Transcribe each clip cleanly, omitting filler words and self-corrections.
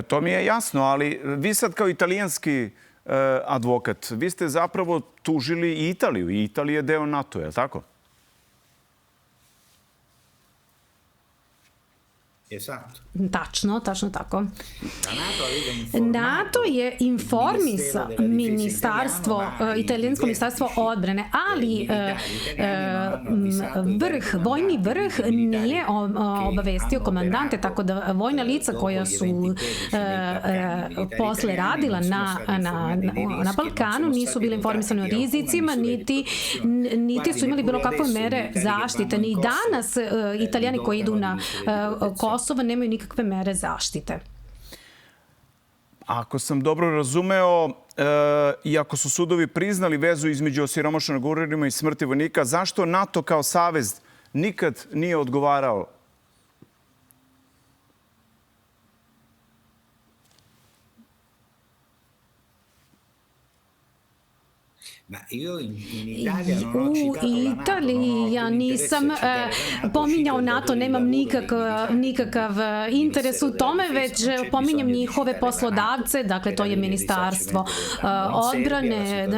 To mi je jasno, ali vi sad kao italijanski advokat, vi ste zapravo tužili i Italiju. I Italija je deo NATO, je li tako? Tačno tako. NATO je informisao italijansko ministarstvo odbrane, ali vojni vrh nije obavestio komandante, tako da vojna lica koja su posle radila na Balkanu nisu bili informisani o rizicima, niti su imali bilo kakve mere zaštite. Ni danas Italijani koji idu na Kosovo nemaju nikakve mere zaštite. Ako sam dobro razumeo, i ako su sudovi priznali vezu između osiromašenog uranijuma i smrti vojnika, zašto NATO kao savez nikad nije odgovarao? U Italiji ja nisam pominjao NATO, nemam nikakav interes u tome, već pominjem njihove poslodavce, dakle to je ministarstvo odbrane,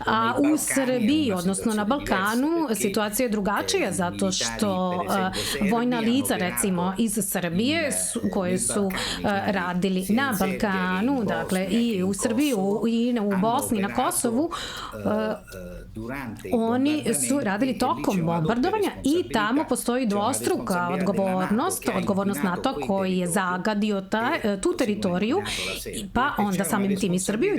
a u Srbiji, odnosno na Balkanu, situacija je drugačija zato što vojna lica, recimo iz Srbije, koje su radili na Balkanu, dakle i u Srbiji i u Bosni, na Kosovu, oni su radili tokom bombardovanja i tamo postoji dvostruka odgovornost NATO koji je zagadio tu teritoriju, pa onda samim tim i Srbiju.